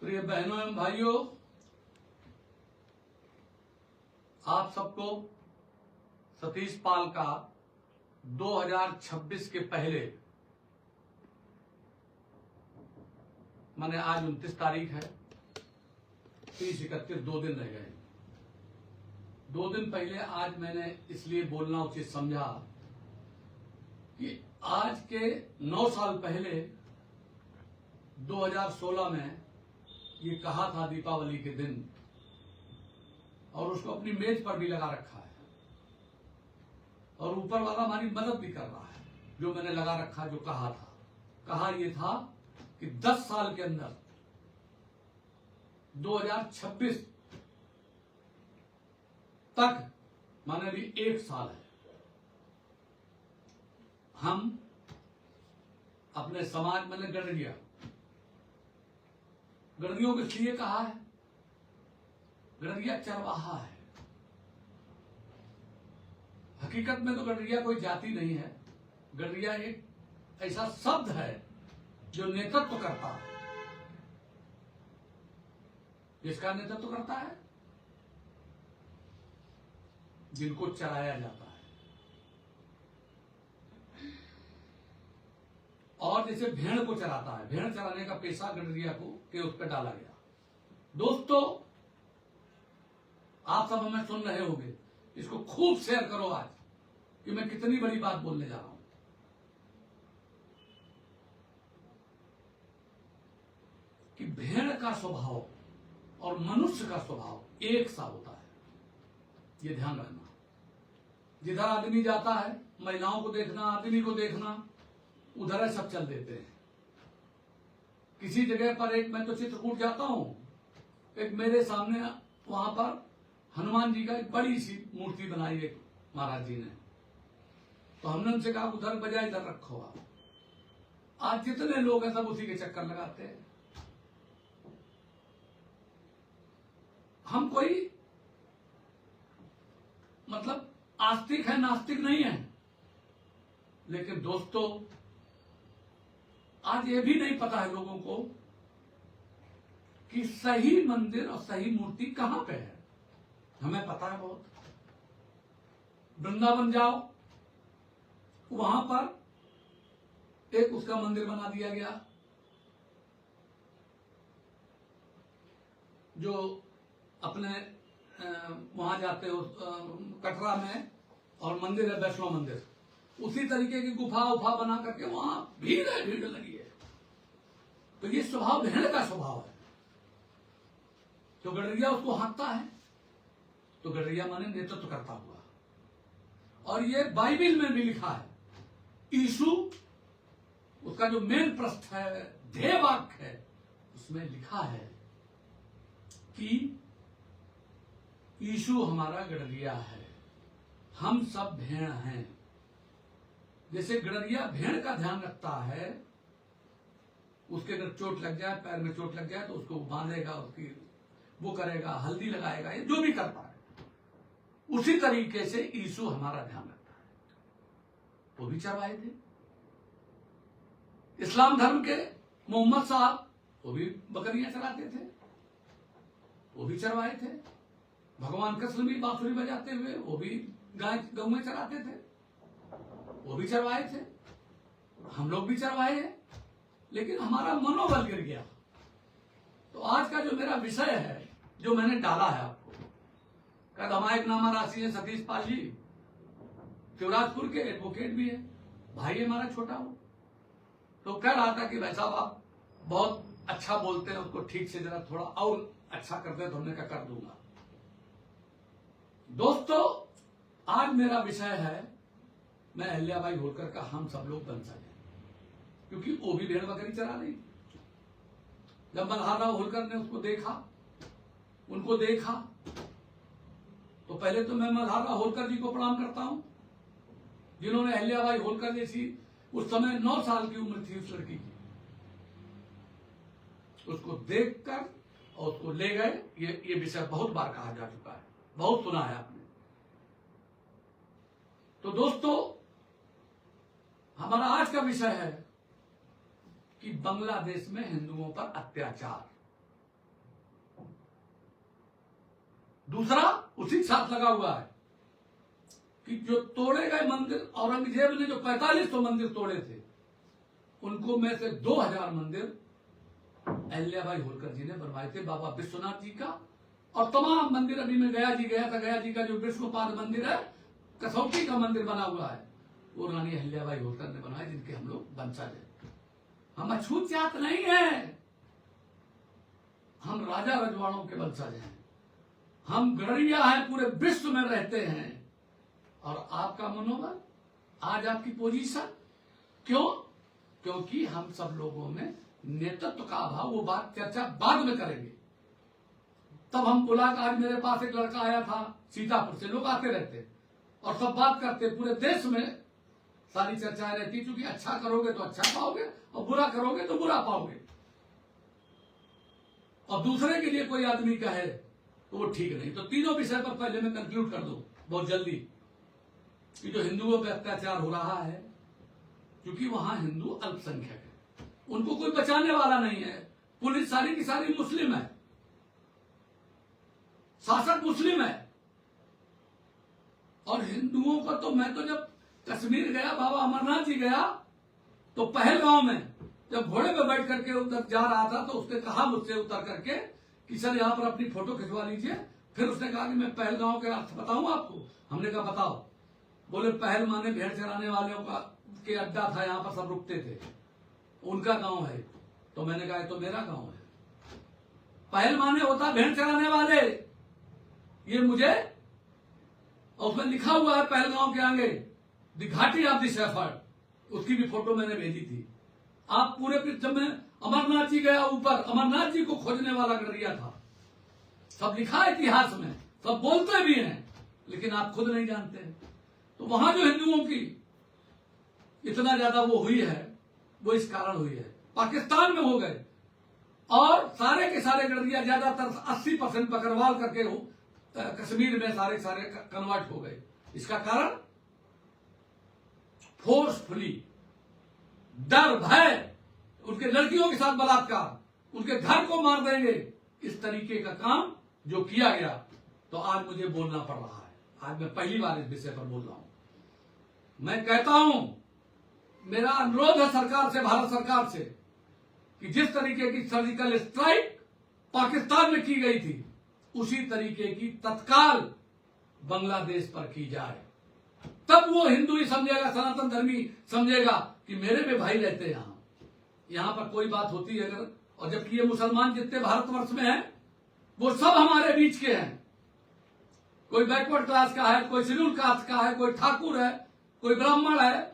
प्रिय बहनों एवं भाइयों, आप सबको सतीश पाल का 2026 के पहले, माने आज 29 तारीख है, 30-31 2 दिन रह गए। 2 दिन पहले आज मैंने इसलिए बोलना उचित समझा कि आज के 9 साल पहले 2016 में ये कहा था दीपावली के दिन, और उसको अपनी मेज पर भी लगा रखा है और ऊपर वाला हमारी मदद भी कर रहा है। जो मैंने लगा रखा, जो कहा ये था कि 10 साल के अंदर 2026 तक, माने भी 1 साल है, हम अपने समाज में गडरियों के लिए कहा है। गडरिया चरवाहा है। हकीकत में तो गडरिया कोई जाति नहीं है। गडरिया एक ऐसा शब्द है जो नेतृत्व करता है। किसका नेतृत्व करता है? जिनको चराया जाता है। और जैसे भेड़ को चराता है, भेड़ चराने का पेशा गडरिया को के उस पर डाला गया। दोस्तों, आप सब हमें सुन रहे होंगे, इसको खूब शेयर करो आज कि मैं कितनी बड़ी बात बोलने जा रहा हूं। कि भेड़ का स्वभाव और मनुष्य का स्वभाव एक सा होता है, ये ध्यान रखना। जिधर आदमी जाता है, महिलाओं को देखना, आदमी को देखना, उधर सब चल देते हैं। किसी जगह पर मैं तो चित्रकूट जाता हूं, एक मेरे सामने वहां पर हनुमान जी का एक बड़ी सी मूर्ति बनाई एक महाराज जी ने। तो हमने उनसे कहा उधर बजाय इधर रखो आप। आज जितने लोग हैं सब उसी के चक्कर लगाते हैं। हम कोई मतलब आस्तिक है, नास्तिक नहीं है, लेकिन दोस्तों आज ये भी नहीं पता है लोगों को कि सही मंदिर और सही मूर्ति कहां पे है। हमें पता है बहुत। वृंदावन जाओ, वहां पर एक उसका मंदिर बना दिया गया, जो अपने वहां जाते हो कटरा में, और मंदिर है वैष्णो मंदिर, उसी तरीके की गुफा उफा बना करके वहां भीड़ है, भीड़ लगी है। तो ये स्वभाव भेड़ का स्वभाव है। तो गडरिया उसको हाँकता है, तो गडरिया माने नेतृत्व करता हुआ। और ये बाइबिल में भी लिखा है। यीशु, उसका जो मेन प्रश्न है, ध्येय वाक्य है, उसमें लिखा है कि यीशु हमारा गडरिया है, हम सब भेड़ हैं। जैसे गडरिया भेड़ का ध्यान रखता है, उसके अगर चोट लग जाए, पैर में चोट लग जाए, तो उसको बांधेगा, उसकी वो करेगा, हल्दी लगाएगा, ये जो भी करता है, उसी तरीके से यीशु हमारा ध्यान रखता है। वो भी चरवाहे थे। इस्लाम धर्म के मोहम्मद साहब, वो भी बकरियां चराते थे, वो भी चरवाहे थे। भगवान कृष्ण भी बांसुरी बजाते हुए, वो भी गाय गऊ चराते थे, वो भी चरवाहे थे। हम लोग भी चरवाहे हैं, लेकिन हमारा मनोबल गिर गया। तो आज का जो मेरा विषय है, जो मैंने डाला है आपको, हमारे नामा राशि है सतीश पाल जी, शिवराजपुर के एडवोकेट भी है, भाई हमारा छोटा हो। तो कह रहा था कि भाई साहब आप बहुत अच्छा बोलते हैं, उसको ठीक से जरा थोड़ा और अच्छा करते, तो हमने क्या कर दूंगा। दोस्तों, आज मेरा विषय है, मैं अहिल्याबाई होलकर का हम सब लोग बन सके, क्योंकि वो भी भेड़ बकरी चरा रही। जब मल्हारराव होलकर ने उनको देखा, तो पहले तो मैं मल्हारराव होलकर जी को प्रणाम करता हूं, जिन्होंने अहिल्याबाई होलकर जैसी, उस समय 9 साल की उम्र थी उस लड़की की, उसको देखकर और उसको ले गए। ये विषय बहुत बार कहा जा चुका है, बहुत सुना है आपने। तो दोस्तों, हमारा आज का विषय है कि बांग्लादेश में हिंदुओं पर अत्याचार। दूसरा उसी के साथ लगा हुआ है कि जो तोड़े गए मंदिर, औरंगजेब ने जो 4500 मंदिर तोड़े थे, उनको में से 2000 मंदिर अहिल्याबाई होलकर जी ने बनवाए थे, बाबा विश्वनाथ जी का। और तमाम मंदिर, अभी मैं गया जी गया था, गया जी का जो विष्णुपाद मंदिर है, कसौटी का मंदिर बना हुआ है, वो रानी अहिल्याबाई होलकर ने बनाया, जिनके हम लोग वंशज हैं। हम अछूत जात नहीं है, हम राजा रजवाड़ों के वंशज हैं, हम गड़रिया हैं, पूरे विश्व में रहते हैं। और आपका मनोबल, आज आपकी पोजीशन क्यों? क्योंकि हम सब लोगों में नेतृत्व का अभाव। वो बात चर्चा बाद में करेंगे। तब हम बोला कि आज मेरे पास एक लड़का आया था सीतापुर से, लोग आते रहते और सब बात करते, पूरे देश में सारी चर्चाएं रहती, क्योंकि अच्छा करोगे तो अच्छा पाओगे और बुरा करोगे तो बुरा पाओगे। और दूसरे के लिए कोई आदमी कहे तो वो ठीक नहीं। तो तीनों विषय पर पहले मैं कंक्लूड कर दूं बहुत जल्दी कि जो हिंदुओं पे अत्याचार हो रहा है, क्योंकि वहां हिंदू अल्पसंख्यक है, उनको कोई बचाने वाला नहीं है। पुलिस सारी की सारी मुस्लिम है, शासक मुस्लिम है। और हिंदुओं का तो, मैं तो जब कश्मीर गया, बाबा अमरनाथ जी गया, तो पहलगांव में जब घोड़े पे बैठ करके उधर जा रहा था, तो उसने कहा मुझसे उतर करके कि सर यहाँ पर अपनी फोटो खिंचवा लीजिए। फिर उसने कहा कि मैं पहलगांव के अर्थ बताऊं आपको। हमने कहा बताओ। बोले पहल माने भेड़ चराने वालों का के अड्डा था, यहाँ पर सब रुकते थे, उनका गांव है। तो मैंने कहा तो मेरा गांव है। पहल माने होता भेड़ चराने वाले, ये मुझे, और उसमें लिखा हुआ है पहलगांव के आगे द घाटी ऑफ द शेफर्ड, उसकी भी फोटो मैंने भेजी थी। आप पूरे, जब मैं अमरनाथ जी गया ऊपर, अमरनाथ जी को खोजने वाला गडरिया था, सब लिखा है इतिहास में, सब बोलते भी हैं, लेकिन आप खुद नहीं जानते। तो वहां जो हिंदुओं की इतना ज्यादा वो हुई है, वो इस कारण हुई है। पाकिस्तान में हो गए और सारे के सारे गडरिया, ज्यादातर 80% बकरवाल करके हो, कश्मीर में सारे सारे कन्वर्ट हो गए। इसका कारण फोर्सफुली, डर, भय, उनके लड़कियों के साथ बलात्कार, उनके घर को मार देंगे, इस तरीके का काम जो किया गया। तो आज मुझे बोलना पड़ रहा है, आज मैं पहली बार इस विषय पर बोल रहा हूं। मैं कहता हूं, मेरा अनुरोध है सरकार से, भारत सरकार से, कि जिस तरीके की सर्जिकल स्ट्राइक पाकिस्तान में की गई थी, उसी तरीके की तत्काल बांग्लादेश पर की जाए। तब वो हिंदू ही समझेगा, सनातन धर्मी समझेगा कि मेरे में भाई रहते हैं। यहां पर कोई बात होती है अगर, और जबकि ये मुसलमान जितने भारतवर्ष में हैं, वो सब हमारे बीच के हैं। कोई बैकवर्ड क्लास का है, कोई शेड्यूल कास्ट का है, कोई ठाकुर है, कोई ब्राह्मण है,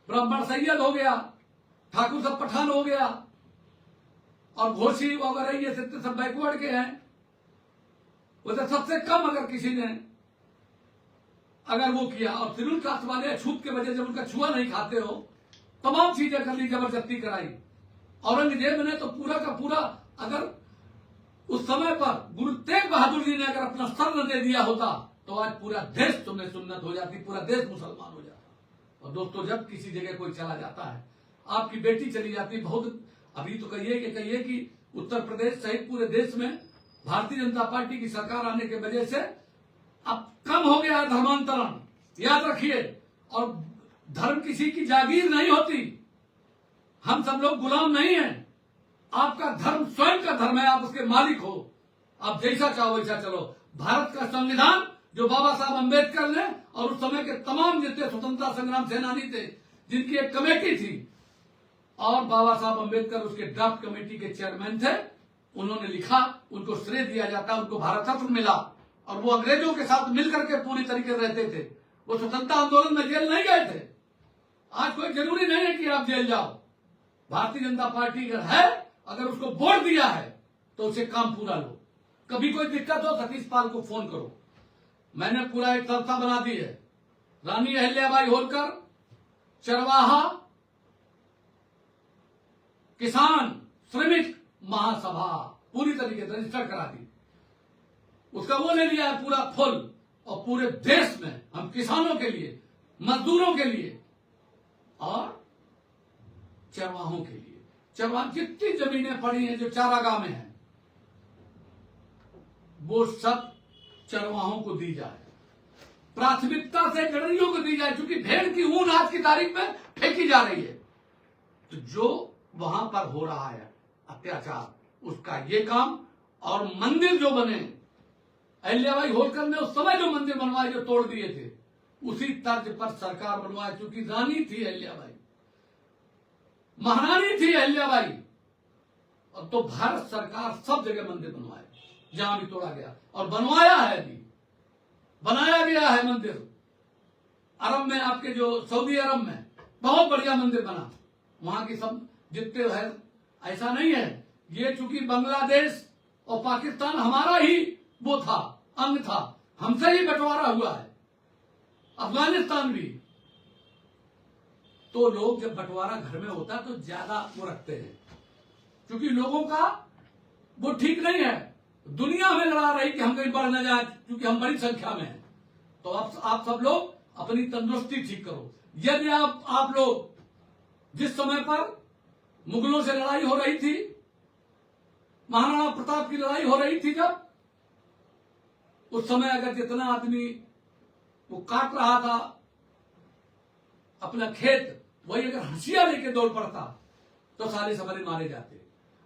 ब्राह्मण सैयद हो गया, ठाकुर सब पठान हो गया, और घोषी वगैरह ये सब बैकवर्ड के हैं। वो तो सबसे कम अगर किसी ने अगर वो किया, और शेड्यूल कास्ट वाले छूत के वजह, जब उनका छुआ नहीं खाते हो, तमाम चीजें कर ली, जबरदस्ती कराई। औरंगजेब ने तो पूरा का पूरा, अगर उस समय पर गुरु तेग बहादुर जी ने अगर अपना सर न दे दिया होता, तो आज पूरा देश तुम्हें सुन्नत हो जाती, पूरा देश मुसलमान हो जाता। और दोस्तों, जब किसी जगह कोई चला जाता है, आपकी बेटी चली जाती, बहुत अभी तो कहिए कि उत्तर प्रदेश सहित पूरे देश में भारतीय जनता पार्टी की सरकार आने के वजह से अब कम हो गया है धर्मांतरण। याद रखिए, और धर्म किसी की जागीर नहीं होती, हम सब लोग गुलाम नहीं हैं। आपका धर्म स्वयं का धर्म है, आप उसके मालिक हो, आप जैसा चाहो वैसा चलो। भारत का संविधान जो बाबा साहब अम्बेडकर ने और उस समय के तमाम जितने स्वतंत्रता संग्राम सेनानी थे, जिनकी एक कमेटी थी, और बाबा साहब अम्बेडकर उसके ड्राफ्ट कमेटी के चेयरमैन थे, उन्होंने लिखा, उनको श्रेय दिया जाता, उनको भारत रत्न मिला। और वो अंग्रेजों के साथ मिलकर के पूरी तरीके से रहते थे, वो स्वतंत्रता आंदोलन में जेल नहीं गए थे। आज कोई जरूरी नहीं है कि आप जेल जाओ। भारतीय जनता पार्टी अगर है, अगर उसको वोट दिया है, तो उसे काम पूरा लो। कभी कोई दिक्कत हो, सतीश पाल को फोन करो। मैंने पूरा एक संस्था बना दी है, रानी अहिल्याबाई होलकर चरवाहा किसान श्रमिक महासभा, पूरी तरीके से रजिस्टर करा दी। उसका वो ले लिया है पूरा फुल, और पूरे देश में हम किसानों के लिए, मजदूरों के लिए और चरवाहों के लिए, चरवाह जितनी जमीनें पड़ी हैं जो चारागाह में हैं, वो सब चरवाहों को दी जाए, प्राथमिकता से गडरियों को दी जाए, क्योंकि भेड़ की ऊन आज की तारीख में फेंकी जा रही है। तो जो वहां पर हो रहा है अत्याचार, उसका ये काम, और मंदिर जो बने, अहिल्याबाई होलकर ने उस समय जो मंदिर बनवाए, जो तोड़ दिए थे, उसी तर्ज पर सरकार बनवाए, क्योंकि रानी थी अहिल्याबाई, महारानी थी अहिल्याबाई। और तो भारत सरकार सब जगह मंदिर बनवाए जहां भी तोड़ा गया, और बनवाया है भी, बनाया गया है मंदिर। अरब में, आपके जो सऊदी अरब में बहुत बढ़िया मंदिर बना, वहां की सब जितने है, ऐसा नहीं है। ये चूंकि बांग्लादेश और पाकिस्तान हमारा ही वो था, अंग था, हमसे ही बंटवारा हुआ है, अफगानिस्तान भी। तो लोग जब बंटवारा घर में होता है तो ज्यादा वो रखते हैं, क्योंकि लोगों का वो ठीक नहीं है। दुनिया में लड़ा रही कि हम कहीं बढ़ न जाए, क्योंकि हम बड़ी संख्या में हैं। तो आप सब लोग अपनी तंदुरुस्ती ठीक करो। यदि आप लोग जिस समय पर मुगलों से लड़ाई हो रही थी, महाराणा प्रताप की लड़ाई हो रही थी, जब उस समय अगर जितना आदमी वो काट रहा था अपना खेत, वही अगर हंसिया लेके दौड़ पड़ता तो सारे सबरे मारे जाते।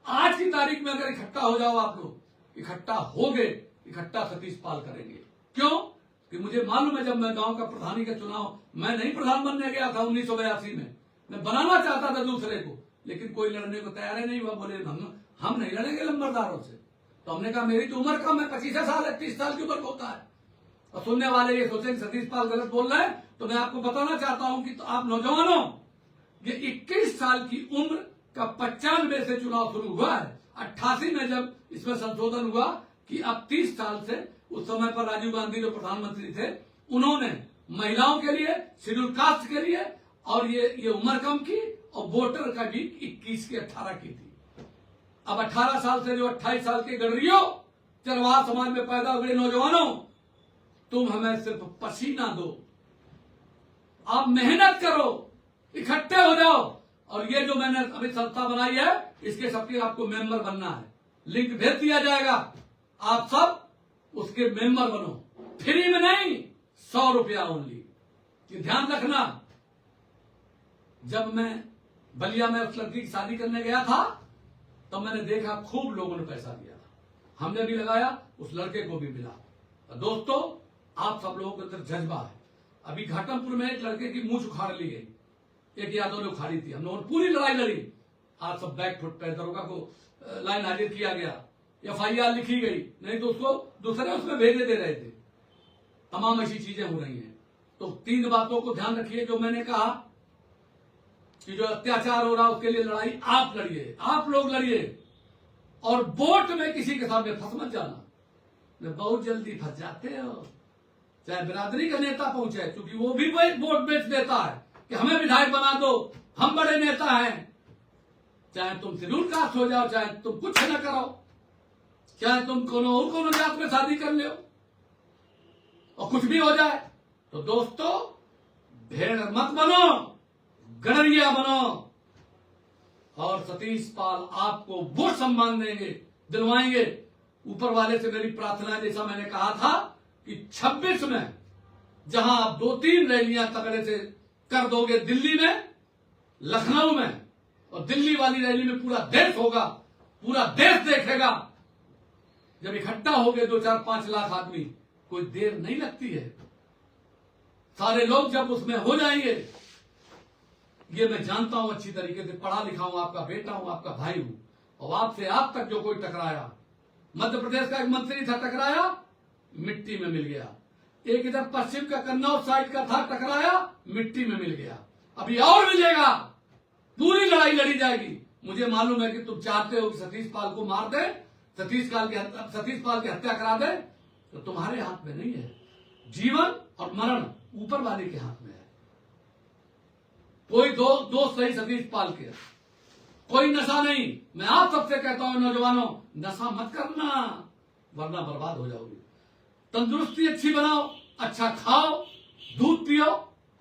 आज की तारीख में अगर इकट्ठा हो जाओ आप लोग, इकट्ठा हो गए, इकट्ठा सतीश पाल करेंगे। क्यों? कि मुझे मालूम है, जब मैं गांव का प्रधानी का चुनाव, मैं नहीं प्रधान बनने गया था 1982 में, मैं बनाना चाहता था दूसरे को, लेकिन कोई लड़ने को तैयार ही नहीं हुआ। बोले हम नहीं लड़ेंगे लंबरदारों से। तो हमने कहा मेरी तो उम्र कम है, 25 साल है, 30 साल की उम्र होता है। और सुनने वाले ये सोचेंगे सतीश पाल गलत बोल रहे हैं, तो मैं आपको बताना चाहता हूं कि तो आप नौजवानों, ये 21 साल की उम्र का 95 से चुनाव शुरू हुआ है। 88 में जब इसमें संशोधन हुआ कि अब 30 साल से, उस समय पर राजीव गांधी जो प्रधानमंत्री थे, उन्होंने महिलाओं के लिए, शेड्यूल कास्ट के लिए, और ये उम्र कम की, और वोटर का भी 21 की 18 की थी। अब 18 साल से जो 28 साल के गडरियों, चरवाहा समाज में पैदा हुए नौजवानों, तुम हमें सिर्फ पसीना दो, आप मेहनत करो, इकट्ठे हो जाओ। और ये जो मैंने अभी संस्था बनाई है, इसके सबके आपको मेंबर बनना है। लिंक भेज दिया जाएगा, आप सब उसके मेंबर बनो, फ्री में नहीं, 100 रुपया ओनली। ये ध्यान रखना। जब मैं बलिया में उस लड़की की शादी करने गया था, तब मैंने देखा खूब लोगों ने पैसा दिया था, हमने भी लगाया, उस लड़के को भी मिला। तो दोस्तों, आप सब लोगों के अंदर जज्बा है। अभी घाटमपुर में एक लड़के की मूंछ उखाड़ ली गई, एक यादव ने उखाड़ी थी, हम लोगों ने पूरी लड़ाई लड़ी। आज सब बैक फुट पे दरोगा को लाइन हाजिर किया गया, FIR लिखी गई, नहीं तो उसको दूसरे उसमें भेजे दे रहे थे। तमाम ऐसी चीजें हो रही हैं। तो 3 बातों को ध्यान रखिए जो मैंने कहा, कि जो अत्याचार हो रहा है उसके लिए लड़ाई आप लड़िए, आप लोग लड़िए। और वोट में किसी के सामने फंस मत जाना, बहुत जल्दी फंस जाते हो। चाहे बिरादरी का नेता पहुंचे, क्योंकि वो भी वोट बेच देता है कि हमें विधायक बना दो, हम बड़े नेता हैं। चाहे तुम शेड्यूल कास्ट हो जाओ, चाहे तुम कुछ न करो, चाहे तुम कोनो जात में शादी कर लो, और कुछ भी हो जाए। तो दोस्तों, भेड़ मत बनो, गडरिया बनो। और सतीश पाल आपको वो सम्मान देंगे, दिलवाएंगे। ऊपर वाले से मेरी प्रार्थना, जैसा मैंने कहा था कि 26 में जहां आप 2-3 रैलियां तगड़े से कर दोगे, दिल्ली में, लखनऊ में, और दिल्ली वाली रैली में पूरा देश होगा, पूरा देश देखेगा। जब इकट्ठा हो गए 2-4-5 लाख आदमी, कोई देर नहीं लगती है। सारे लोग जब उसमें हो जाएंगे, ये मैं जानता हूं अच्छी तरीके से, पढ़ा लिखा हूं, आपका बेटा हूं, आपका भाई हूं। और आपसे आप तक जो कोई टकराया, मध्य प्रदेश का एक मंत्री था, टकराया, मिट्टी में मिल गया। एक इधर पश्चिम का कन्नौज साइड का था, टकराया, मिट्टी में मिल गया। अभी और मिलेगा, पूरी लड़ाई लड़ी जाएगी। मुझे मालूम है कि तुम चाहते हो कि सतीश पाल को मार दे, सतीश पाल की हत्या करा दे, तो तुम्हारे हाथ में नहीं है। जीवन और मरण ऊपर वाले के हाथ में है। कोई दोस्त नहीं सतीश पाल के, कोई नशा नहीं। मैं आप सबसे कहता हूं नौजवानों, नशा मत करना, वरना बर्बाद हो जाओगे। तंदुरुस्ती अच्छी बनाओ, अच्छा खाओ, दूध पियो,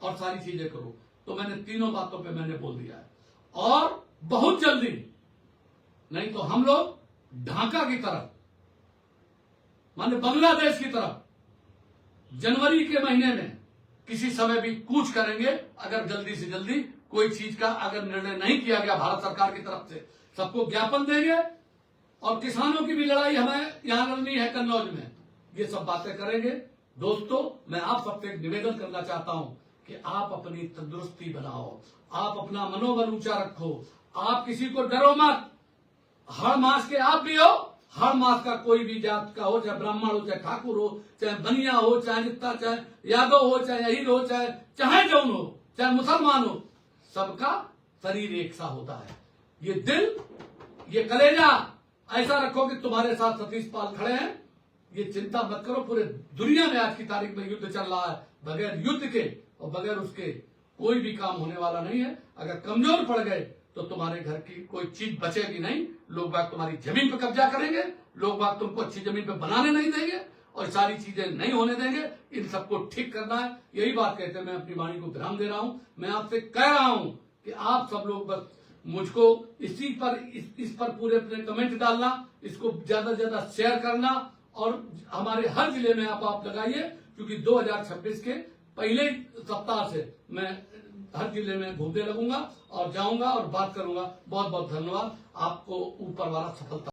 और सारी चीजें करो। तो मैंने 3 बातों पे मैंने बोल दिया है। और बहुत जल्दी, नहीं तो हम लोग ढाका की तरफ माने बांग्लादेश की तरफ जनवरी के महीने में किसी समय भी कूच करेंगे, अगर जल्दी से जल्दी कोई चीज का अगर निर्णय नहीं किया गया भारत सरकार की तरफ से। सबको ज्ञापन देंगे और किसानों की भी लड़ाई हमें यहां लड़नी है कन्नौज में, ये सब बातें करेंगे। दोस्तों, मैं आप सबसे एक निवेदन करना चाहता हूं कि आप अपनी तंदुरुस्ती बनाओ, आप अपना मनोबल ऊंचा रखो, आप किसी को डरो मत। हर मास के आप भी हो, हर मास का कोई भी जात का हो, चाहे ब्राह्मण हो, चाहे ठाकुर हो, चाहे बनिया हो, चाहे नित्ता, चाहे यादव हो, चाहे अहीर हो, चाहे जौन हो, चाहे मुसलमान हो, सबका शरीर एक सा होता है। ये दिल, ये कलेजा ऐसा रखो कि तुम्हारे साथ सतीश पाल खड़े हैं। ये चिंता मत करो। पूरे दुनिया में आज की तारीख में युद्ध चल रहा है, बगैर युद्ध के और बगैर उसके कोई भी काम होने वाला नहीं है। अगर कमजोर पड़ गए तो तुम्हारे घर की कोई चीज बचेगी नहीं। लोग बाग तुम्हारी जमीन पे कब्जा करेंगे, लोग बाग तुमको अच्छी जमीन पे बनाने नहीं देंगे और सारी चीजें नहीं होने देंगे। इन सबको ठीक करना है। यही बात कहते हैं मैं अपनी वाणी को विराम दे रहा हूं। मैं आपसे कह रहा हूं कि आप सब लोग बस मुझको इस पर पूरे अपने कमेंट डालना, इसको ज्यादा से ज्यादा शेयर करना और हमारे हर जिले में आप लगाइए, क्योंकि 2026 के पहले सप्ताह से मैं हर जिले में घूमने लगूंगा और जाऊंगा और बात करूंगा। बहुत बहुत धन्यवाद। आपको ऊपर वाला सफलता